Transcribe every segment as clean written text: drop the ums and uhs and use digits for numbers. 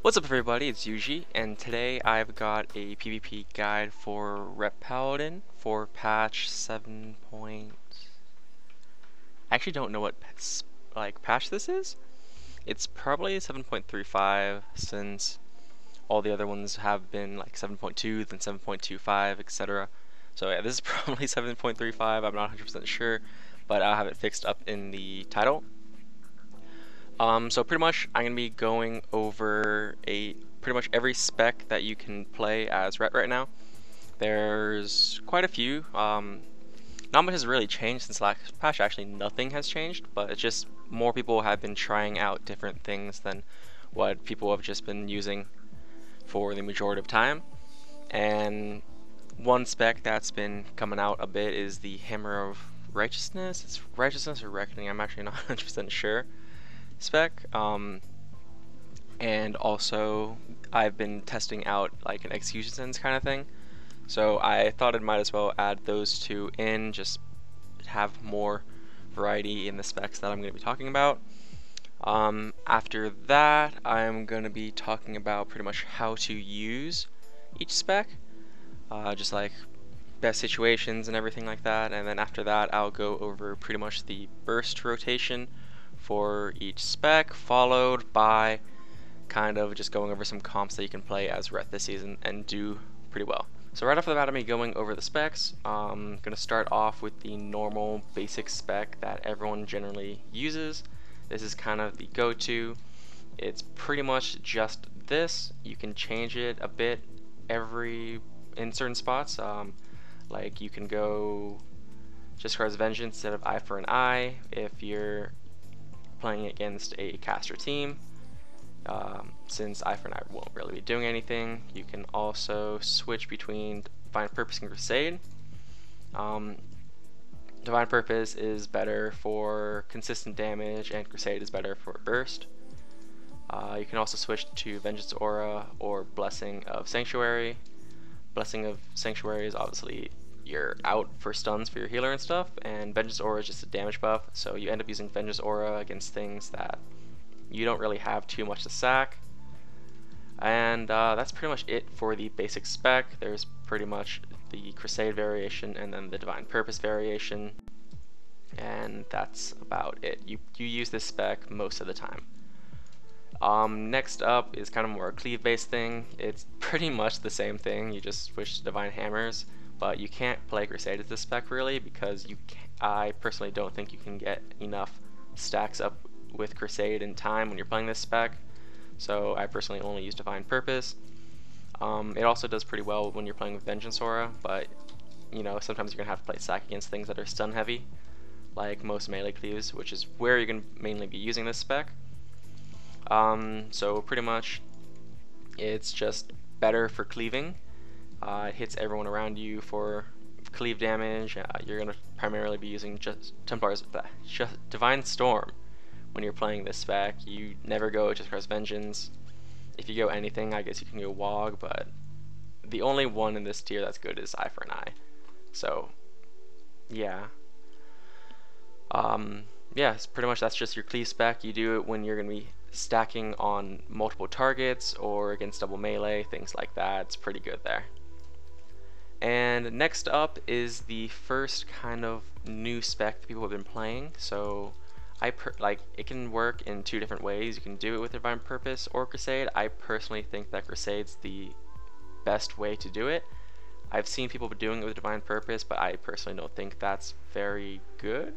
What's up everybody, it's Yuji, and today I've got a PvP guide for Ret Paladin for patch 7 point... I actually don't know what patch this is. It's probably 7.35 since all the other ones have been like 7.2, then 7.25, etc. So yeah, this is probably 7.35, I'm not 100% sure, but I'll have it fixed up in the title. So pretty much I'm going to be going over pretty much every spec that you can play as Ret right now. There's quite a few. Not much has really changed since last patch. Actually nothing has changed, but it's just more people have been trying out different things than what people have just been using for the majority of time. And one spec that's been coming out a bit is the Hammer of Righteousness. It's Righteousness or Reckoning, I'm actually not 100% sure. Spec, and also I've been testing out like an execution sense kind of thing, so I thought I might as well add those two in, just have more variety in the specs that I'm going to be talking about. After that, I'm going to be talking about pretty much how to use each spec, just like best situations and everything like that, and then after that I'll go over pretty much the burst rotation for each spec, followed by kind of just going over some comps that you can play as Ret this season and do pretty well. So right off the bat, I'm going over the specs. I'm going to start off with the normal basic spec that everyone generally uses. This is kind of the go-to. It's pretty much just this. You can change it a bit in certain spots. Like you can go just Card's Vengeance instead of Eye for an Eye if you're playing against a caster team. Since Eye for an Eye won't really be doing anything, you can also switch between Divine Purpose and Crusade. Divine Purpose is better for consistent damage and Crusade is better for burst. You can also switch to Vengeance Aura or Blessing of Sanctuary. Blessing of Sanctuary is obviously you're out for stuns for your healer and stuff, and Vengeance Aura is just a damage buff, so you end up using Vengeance Aura against things that you don't really have too much to sack. And that's pretty much it for the basic spec. There's pretty much the Crusade variation and then the Divine Purpose variation, and that's about it. You use this spec most of the time. Next up is kind of more a cleave based thing. It's pretty much the same thing, you just switch to Divine Hammers, but you can't play Crusade as this spec really because I personally don't think you can get enough stacks up with Crusade in time when you're playing this spec, so I personally only use Divine Purpose. It also does pretty well when you're playing with Vengeance Aura, but you know, sometimes you're going to have to play sack against things that are stun heavy, like most melee cleaves, which is where you're going to mainly be using this spec. So pretty much it's just better for cleaving. It hits everyone around you for cleave damage. You're going to primarily be using just Divine Storm when you're playing this spec. You never go just Card's Vengeance. If you go anything, I guess you can go Wog, but the only one in this tier that's good is Eye for an Eye. So yeah. Yeah, pretty much that's just your cleave spec. You do it when you're going to be stacking on multiple targets or against double melee, things like that. It's pretty good there. And next up is the first kind of new spec that people have been playing. So it can work in two different ways. You can do it with Divine Purpose or Crusade. I personally think that Crusade's the best way to do it. I've seen people doing it with Divine Purpose, but I personally don't think that's very good.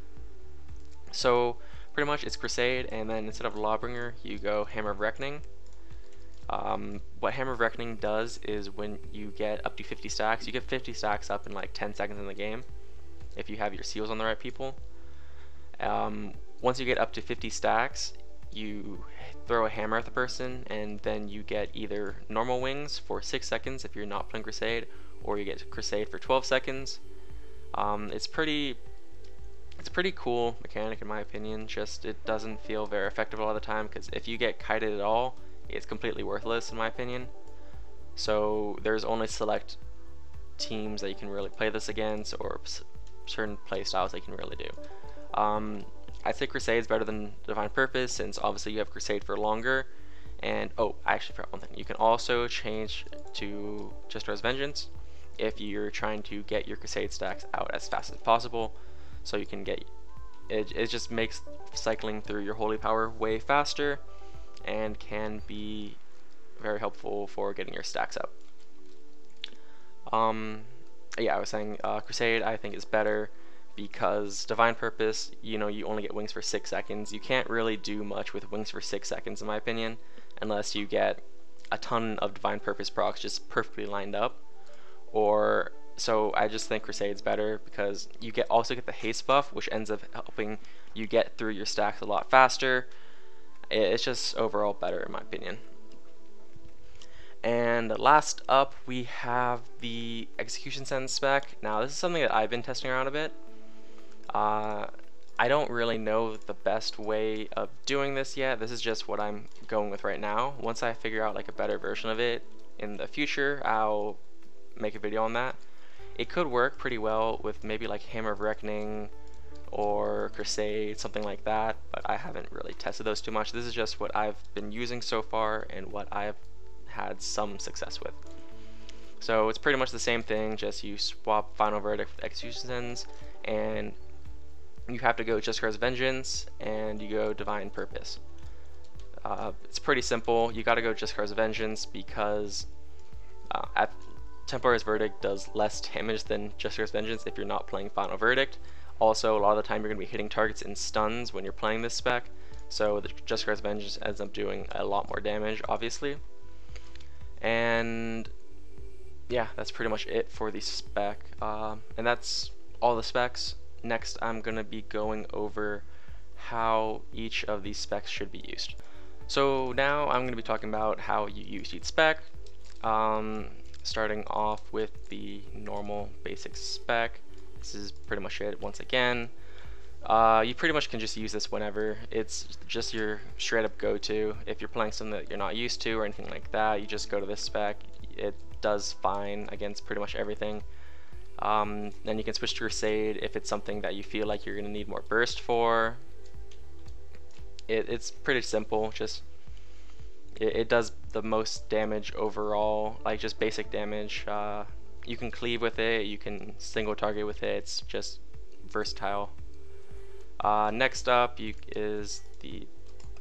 So pretty much it's Crusade, and then instead of Lawbringer, you go Hammer of Reckoning. What Hammer of Reckoning does is when you get up to 50 stacks, you get 50 stacks up in like 10 seconds in the game, if you have your seals on the right people. Once you get up to 50 stacks, you throw a hammer at the person, and then you get either normal wings for 6 seconds if you're not playing Crusade, or you get Crusade for 12 seconds. It's a pretty cool mechanic in my opinion, just it doesn't feel very effective a lot of the time, because if you get kited at all, it's completely worthless in my opinion. So there's only select teams that you can really play this against, or certain play styles that you can really do. I'd say Crusade is better than Divine Purpose, since obviously you have Crusade for longer. And oh, I actually forgot one thing. You can also change to Just Res Vengeance if you're trying to get your Crusade stacks out as fast as possible, so you can get it just makes cycling through your holy power way faster and can be very helpful for getting your stacks up. Yeah, I was saying Crusade I think is better because Divine Purpose, you know, you only get wings for 6 seconds. You can't really do much with wings for 6 seconds in my opinion, unless you get a ton of Divine Purpose procs just perfectly lined up. Or so I just think Crusade's better because you also get the haste buff, which ends up helping you get through your stacks a lot faster. It's just overall better in my opinion. And last up we have the Execution Send spec. Now this is something that I've been testing around a bit. I don't really know the best way of doing this yet. This is just what I'm going with right now. Once I figure out like a better version of it in the future, I'll make a video on that. It could work pretty well with maybe like Hammer of Reckoning or Crusade, something like that, but I haven't really tested those too much. This is just what I've been using so far and what I've had some success with. So it's pretty much the same thing, just you swap Final Verdict with Execution Sends, and you have to go Just Res Vengeance and you go Divine Purpose. It's pretty simple. You gotta go Just Res Vengeance because Templar's Verdict does less damage than Just Res Vengeance if you're not playing Final Verdict. Also, a lot of the time you're going to be hitting targets in stuns when you're playing this spec, so the Just Res Vengeance ends up doing a lot more damage, obviously. And yeah, that's pretty much it for the spec, and that's all the specs. Next, I'm going to be going over how each of these specs should be used. So now I'm going to be talking about how you use each spec. Starting off with the normal basic spec. This is pretty much it once again. You pretty much can just use this whenever. It's just your straight up go-to. If you're playing something that you're not used to or anything like that, you just go to this spec. It does fine against pretty much everything. Then you can switch to Crusade if it's something that you feel like you're going to need more burst for. It's pretty simple. Just it does the most damage overall, like just basic damage. You can cleave with it, you can single target with it, it's just versatile. Next up is the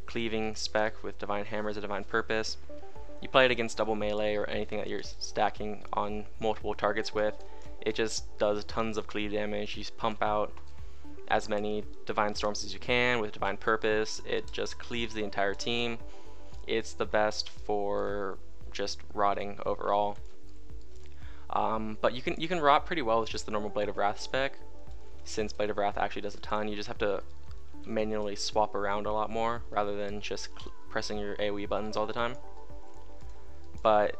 cleaving spec with Divine Hammer as a Divine Purpose. You play it against double melee or anything that you're stacking on multiple targets with. It just does tons of cleave damage. You just pump out as many Divine Storms as you can with Divine Purpose. It just cleaves the entire team. It's the best for just rotting overall. But you can rot pretty well with just the normal Blade of Wrath spec. Since Blade of Wrath actually does a ton, you just have to manually swap around a lot more rather than just pressing your AoE buttons all the time. But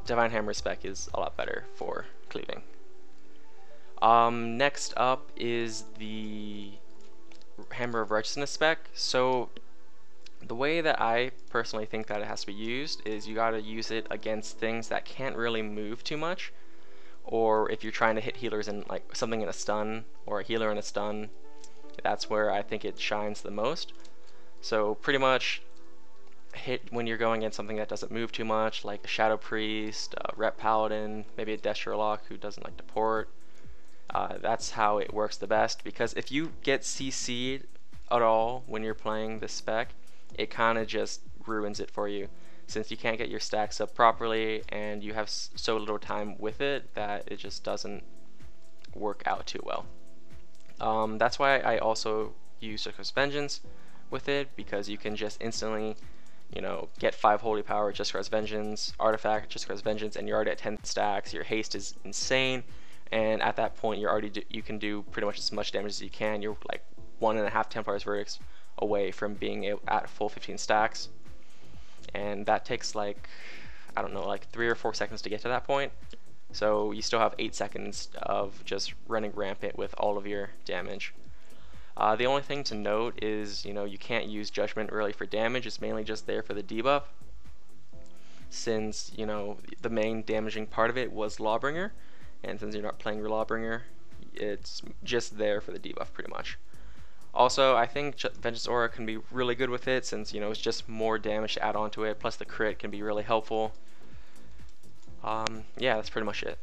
Divine Hammer spec is a lot better for cleaving. Next up is the Hammer of Righteousness spec. So the way that I personally think that it has to be used is you gotta use it against things that can't really move too much, or if you're trying to hit healers in like something in a stun or a healer in a stun, that's where I think it shines the most. So pretty much hit when you're going against something that doesn't move too much, like a Shadow Priest, Ret Paladin, maybe a Death Sherlock who doesn't like to port. That's how it works the best, because if you get CC'd at all when you're playing this spec, it kind of just ruins it for you, since you can't get your stacks up properly and you have so little time with it that it just doesn't work out too well. That's why I also use Just Res Vengeance with it, because you can just instantly, you know, get 5 holy power, Just Res Vengeance, artifact, Just Res Vengeance, and you're already at 10 stacks. Your haste is insane, and at that point you can do pretty much as much damage as you can. You're like 1.5 Templar's Verdicts away from being at full 15 stacks, and that takes like, I don't know, like 3 or 4 seconds to get to that point. So you still have 8 seconds of just running rampant with all of your damage. The only thing to note is, you know, you can't use Judgment really for damage. It's mainly just there for the debuff, since, you know, the main damaging part of it was Lawbringer, and since you're not playing your Lawbringer, it's just there for the debuff pretty much. Also, I think Vengeance Aura can be really good with it since, you know, it's just more damage to add on to it, plus the crit can be really helpful. Yeah, that's pretty much it.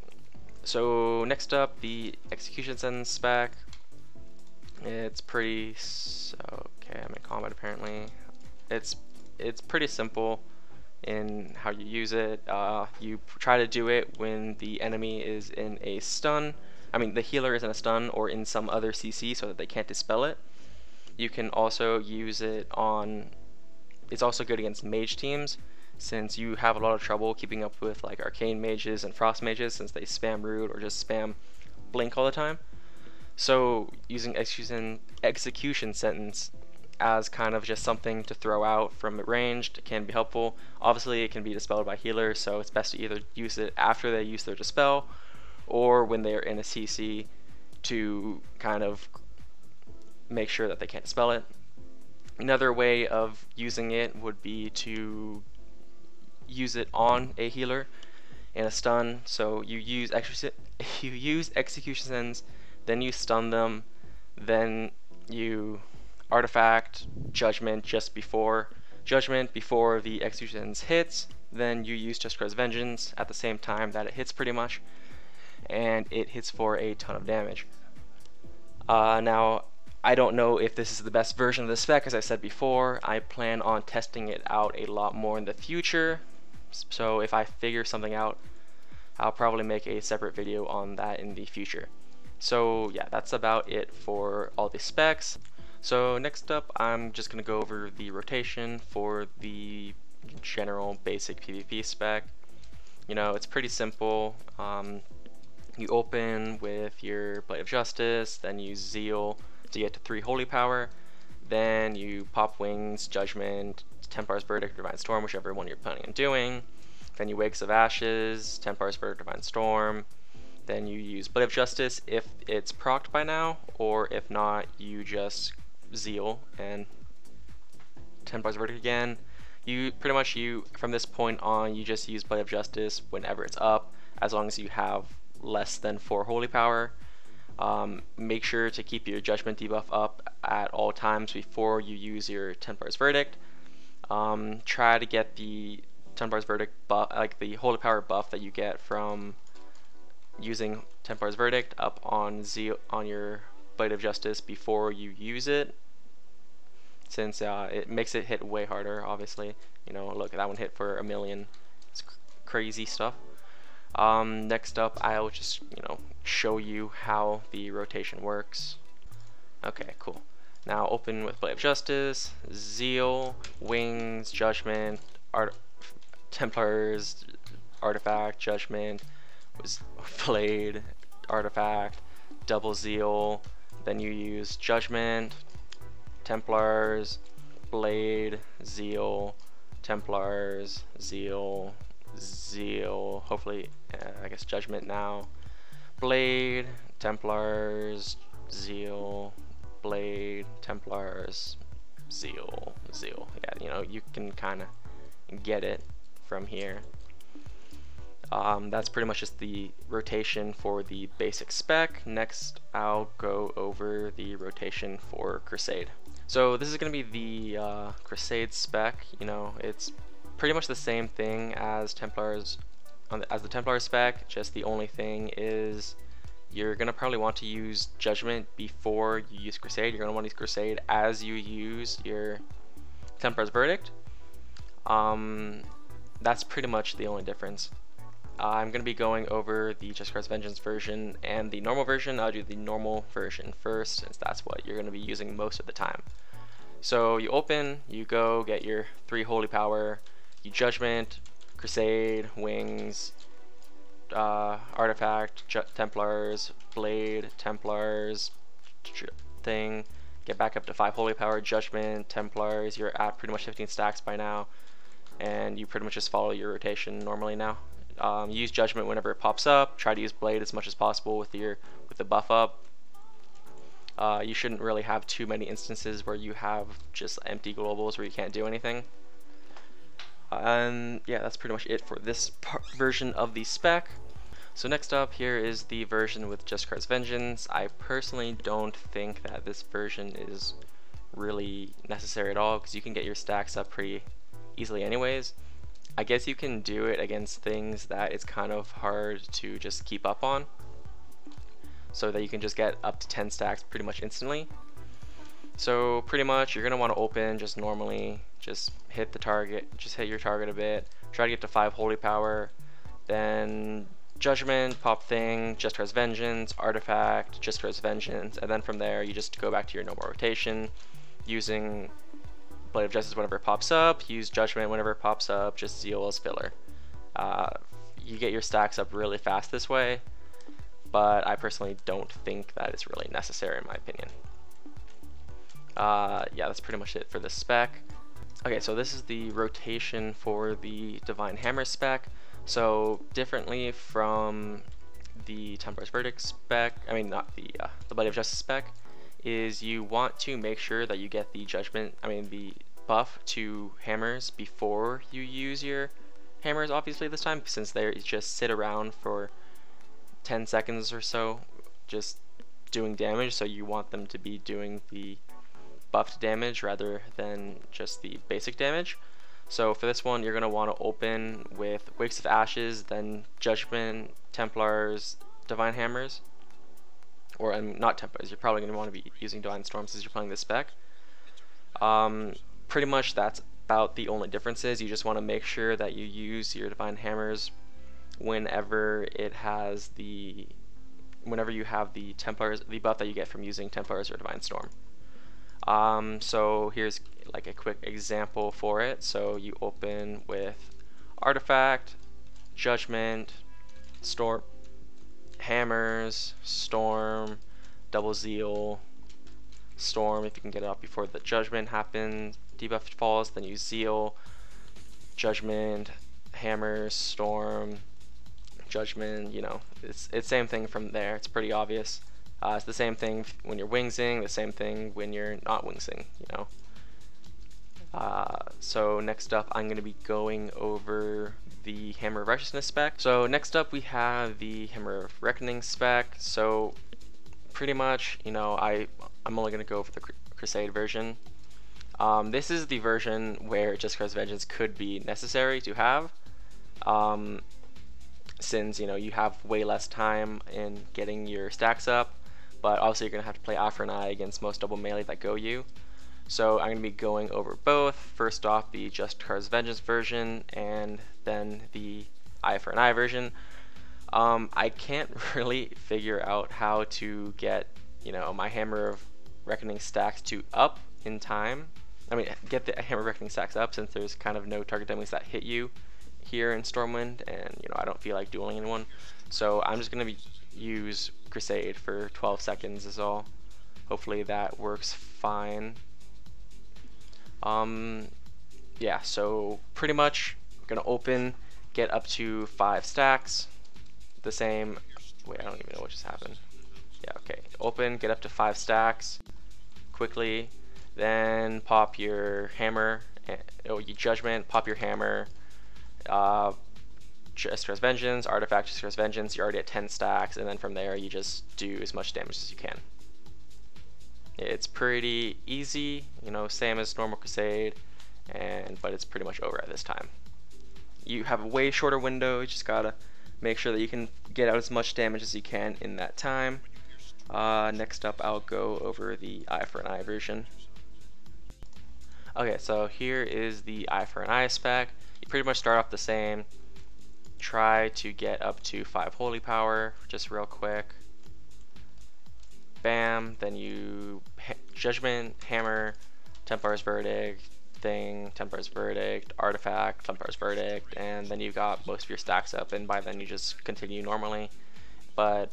So next up, the Execution Sentence spec. It's pretty, okay, I'm in combat apparently. It's pretty simple in how you use it. You try to do it when the enemy is in a stun. I mean, the healer is in a stun or in some other CC so that they can't dispel it. You can also use it on, it's also good against mage teams since you have a lot of trouble keeping up with like arcane mages and frost mages since they spam root or just spam blink all the time. So using execution sentence as kind of just something to throw out from ranged can be helpful. Obviously it can be dispelled by healers, so it's best to either use it after they use their dispel or when they're in a CC to kind of make sure that they can't dispel it. Another way of using it would be to use it on a healer in a stun. So you use execution sentence, then you stun them, then you artifact judgment before the execution sentence hits, then you use Just Cause Vengeance at the same time that it hits pretty much, and it hits for a ton of damage. Now I don't know if this is the best version of the spec. As I said before, I plan on testing it out a lot more in the future, so if I figure something out, I'll probably make a separate video on that in the future. So yeah, that's about it for all the specs. So next up, I'm just going to go over the rotation for the general basic PvP spec. You know, it's pretty simple. You open with your Blade of Justice, then you Zeal to get to 3 Holy Power, then you pop Wings, Judgment, Templar's Verdict, Divine Storm, whichever one you're planning on doing. Then you Wakes of Ashes, Templar's Verdict, Divine Storm. Then you use Blade of Justice if it's procced by now, or if not, you just Zeal and Templar's Verdict again. You pretty much, from this point on, you just use Blade of Justice whenever it's up, as long as you have less than 4 Holy Power. Make sure to keep your Judgment debuff up at all times before you use your Templar's Verdict. Try to get the Templar's Verdict buff, like the Holy Power buff that you get from using Templar's Verdict, up on your Blade of Justice before you use it, since it makes it hit way harder. Obviously, you know, look, that one hit for 1,000,000. It's crazy stuff. Next up, I'll just, you know, show you how the rotation works. Okay, cool. Now open with Blade of Justice, Zeal, Wings, Judgment, Templars, Artifact, Judgment, Blade, Artifact, double Zeal, then you use Judgment, Templars, Blade, Zeal, Templars, Zeal, hopefully, I guess Judgment now, Blade, Templars, Zeal, Blade, Templars, Zeal. Yeah, you know, you can kind of get it from here. That's pretty much just the rotation for the basic spec. Next, I'll go over the rotation for Crusade. So this is going to be the Crusade spec. You know, it's pretty much the same thing as Templars, as the Templar spec, just the only thing is you're going to probably want to use Judgment before you use Crusade. You're going to want to use Crusade as you use your Templar's Verdict. That's pretty much the only difference. I'm going to be going over the Just Cause Vengeance version and the normal version. I'll do the normal version first, since that's what you're going to be using most of the time. So you open, you go get your 3 Holy Power, you Judgment, Crusade, Wings, Artifact, Templars, Blade, Templars, thing, get back up to 5 Holy Power, Judgment, Templars. You're at pretty much 15 stacks by now, and you pretty much just follow your rotation normally now. Use Judgment whenever it pops up. Try to use Blade as much as possible with the buff up. You shouldn't really have too many instances where you have just empty globals where you can't do anything. And yeah, that's pretty much it for this version of the spec. So next up here is the version with Just Cause Vengeance. I personally don't think that this version is really necessary at all, because you can get your stacks up pretty easily anyways. I guess you can do it against things that it's kind of hard to just keep up on, so that you can just get up to 10 stacks pretty much instantly. So pretty much you're going to want to open just normally, just hit the target, just hit your target a bit, try to get to 5 holy power, then Judgment, pop thing, Just Cause Vengeance, artifact, Just Cause Vengeance, and then from there you just go back to your normal rotation using Blade of Justice whenever it pops up, use Judgment whenever it pops up, just Zeal as filler. You get your stacks up really fast this way, but I personally don't think that it's really necessary in my opinion. Yeah, that's pretty much it for the spec. Okay, so this is the rotation for the Divine Hammer spec. So differently from the Templar's Verdict spec, I mean not the Blade of Justice spec, is you want to make sure that you get the the buff to hammers before you use your hammers, obviously this time, since they just sit around for 10 seconds or so just doing damage, so you want them to be doing the buffed damage rather than just the basic damage. So for this one, you're going to want to open with Wakes of Ashes, then Judgment, Templars, Divine Hammers, or not Templars, you're probably going to want to be using Divine Storms as you're playing this spec. Pretty much that's about the only differences. You just want to make sure that you use your Divine Hammers whenever you have the Templars, the buff that you get from using Templars or Divine Storm. So here's like a quick example for it. So you open with Artifact, Judgment, Storm, Hammers, Storm, Double Zeal, Storm if you can get it up before the Judgment happens, debuff falls, then use Zeal, Judgment, Hammers, Storm, Judgment, you know, it's same thing from there. It's pretty obvious. It's the same thing when you're wingsing, the same thing when you're not wingsing, you know. So next up, I'm going to be going over the Hammer of Righteousness spec. So next up, we have the Hammer of Reckoning spec. So pretty much, you know, I'm only going to go over the Crusade version. This is the version where Just Cause Vengeance could be necessary to have, since, you know, you have way less time in getting your stacks up. But also you're going to have to play eye for an eye against most double melee that go you. So I'm going to be going over both. First off, the Just Cause Vengeance version, and then the eye for an eye version. I can't really figure out how to get, you know, my Hammer of Reckoning stacks to up in time. I mean, get the Hammer of Reckoning stacks up, since there's kind of no target demos that hit you here in Stormwind, and you know, I don't feel like dueling anyone. So I'm just going to use Crusade for 12 seconds is all. Hopefully that works fine. Yeah, so pretty much gonna open, get up to 5 stacks. The same, wait, I don't even know what just happened. Yeah, okay, open, get up to 5 stacks quickly, then pop your hammer, you Judgment, pop your hammer, Just Cause Vengeance, Artifact, Just Cause Vengeance, you're already at 10 stacks, and then from there you just do as much damage as you can. It's pretty easy, you know, same as normal Crusade, but it's pretty much over at this time. You have a way shorter window, you just gotta make sure that you can get out as much damage as you can in that time. Next up, I'll go over the eye for an eye version. Okay, so here is the eye for an eye spec. You pretty much start off the same. Try to get up to 5 holy power, just real quick. Bam, then you Judgment, Hammer, Templar's Verdict, Thing, Templar's Verdict, Artifact, Templar's Verdict, and then you've got most of your stacks up, and by then you just continue normally. But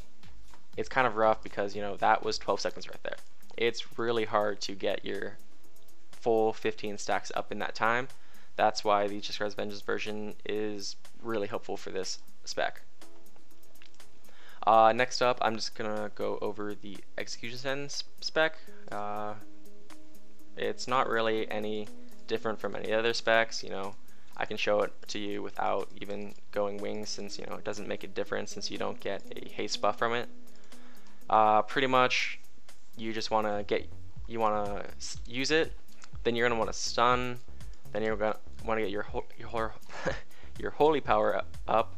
it's kind of rough because, you know, that was 12 seconds right there. It's really hard to get your full 15 stacks up in that time. That's why the Just Cause Vengeance version is really helpful for this spec. Next up, I'm just gonna go over the Execution Sentence spec. It's not really any different from any other specs, you know, I can show it to you without even going wings, since it doesn't make a difference since you don't get a haste buff from it. Pretty much, you just want to use it, then you're gonna want to stun, then you're gonna want to get your your holy power up.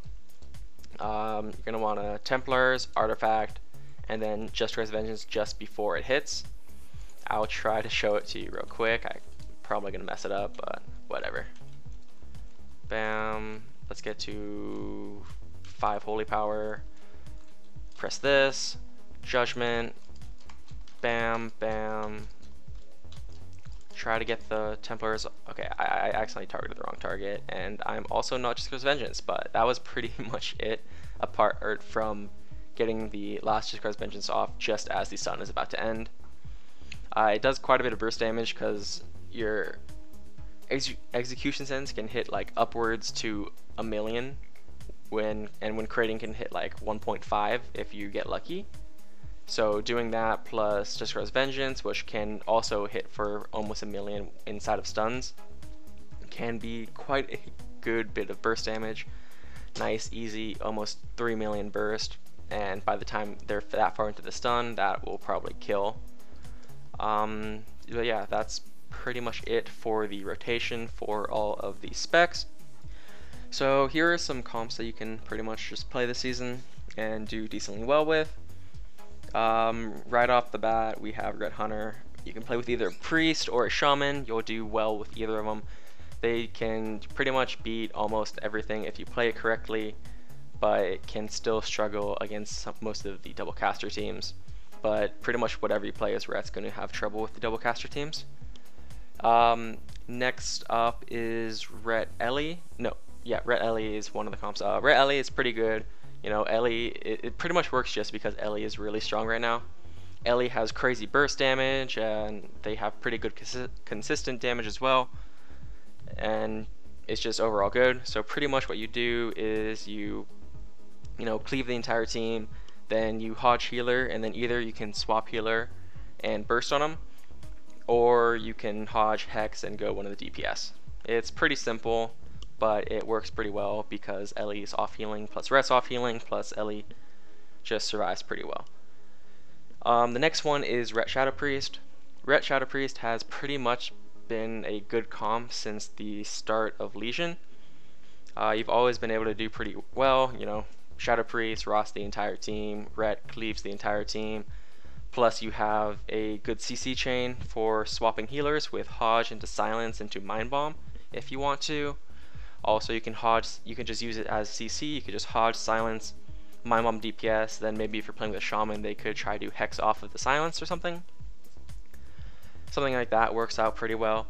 You're gonna want to Templars, Artifact, and then Just Res Vengeance just before it hits. I'll try to show it to you real quick. I'm probably gonna mess it up, but whatever. Bam. Let's get to 5 holy power. Press this. Judgment. Bam, bam. Try to get the Templars. Okay, I accidentally targeted the wrong target, and I'm also not Just Res Vengeance, but that was pretty much it, apart from getting the last Just Res Vengeance off just as the sun is about to end. It does quite a bit of burst damage because your execution sense can hit like upwards to 1,000,000 when critting can hit like 1.5 if you get lucky. So doing that plus Just Res Vengeance, which can also hit for almost 1,000,000 inside of stuns, can be quite a good bit of burst damage. Nice, easy, almost 3,000,000 burst, and by the time they're that far into the stun, that will probably kill. But yeah, that's pretty much it for the rotation for all of the specs. So here are some comps that you can pretty much just play this season and do decently well with. Right off the bat, we have Ret Hunter. You can play with either a Priest or a Shaman. You'll do well with either of them. They can pretty much beat almost everything if you play it correctly, but it can still struggle against most of the double caster teams. But pretty much whatever you play as Ret's going to have trouble with the double caster teams. Next up is Ret Ellie. No, yeah, Ret Ellie is one of the comps. Ret Ellie is pretty good. Ellie, it pretty much works just because Ellie is really strong right now. Ellie has crazy burst damage, and they have pretty good consistent damage as well. And it's just overall good. So pretty much what you do is you cleave the entire team, then you hodge healer, and then either you can swap healer and burst on them, or you can hodge hex and go one of the DPS. It's pretty simple, but it works pretty well because Ellie's off healing plus Ret's off healing plus Ellie just survives pretty well. The next one is Ret Shadow Priest. Ret Shadow Priest has pretty much been a good comp since the start of Legion. You've always been able to do pretty well. Shadow Priest rosts the entire team, Ret cleaves the entire team, plus you have a good CC chain for swapping healers with Hodge into Silence into Mind Bomb if you want to. Also, you can just use it as CC. You could just Hodge, Silence, Mind Bomb, DPS, then maybe if you're playing with a Shaman, they could try to Hex off of the Silence or something. Something like that works out pretty well.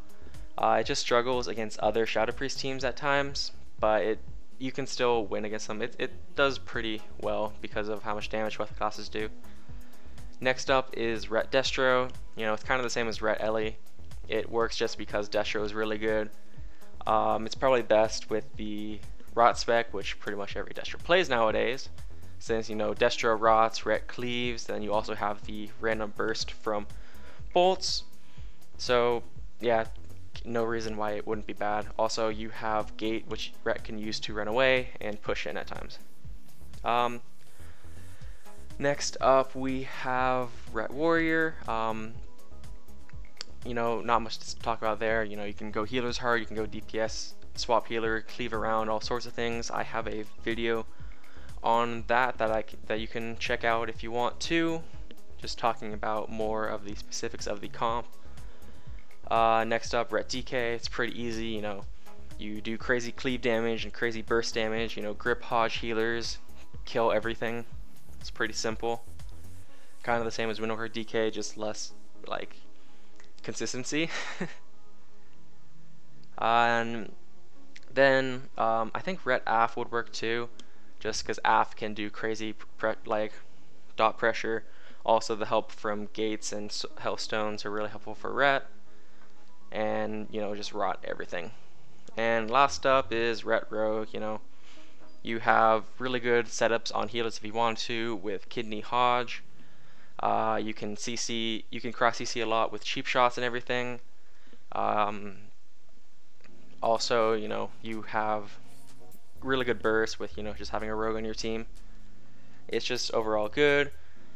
It just struggles against other Shadow Priest teams at times, but you can still win against them. It does pretty well because of how much damage both classes do. Next up is Ret Destro. It's kind of the same as Ret Ellie. It works just because Destro is really good. It's probably best with the Rot spec, which pretty much every Destro plays nowadays. Since Destro rots, Ret cleaves, then you also have the random burst from bolts. So yeah, no reason why it wouldn't be bad. Also, you have Gate, which Ret can use to run away and push in at times. Next up, we have Ret Warrior. Not much to talk about there. You can go healers hard, you can go DPS, swap healer, cleave around, all sorts of things. I have a video on that you can check out if you want to, just talking about more of the specifics of the comp. Next up, Ret DK. It's pretty easy. You do crazy cleave damage and crazy burst damage. Grip Hodge healers, kill everything. It's pretty simple. Kind of the same as Windwalker DK, just less like consistency. And then I think Ret AF would work too, just because AF can do crazy dot pressure. Also, the help from gates and hellstones are really helpful for Ret, and just rot everything. And last up is Ret Rogue. You have really good setups on healers if you want to with Kidney Hodge. You can cross CC a lot with cheap shots and everything. Also, you know, you have really good burst with, you know, just having a rogue on your team. It's just overall good.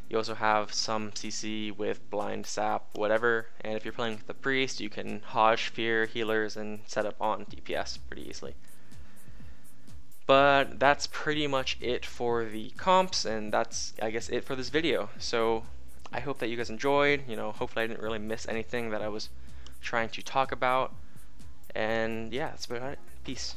You also have some CC with blind, sap, whatever, and if you're playing with the priest, you can hodge fear healers and set up on DPS pretty easily. But that's pretty much it for the comps, and that's, I guess, it for this video. So I hope that you guys enjoyed. You know, hopefully I didn't really miss anything that I was trying to talk about. And yeah, that's about it. Peace.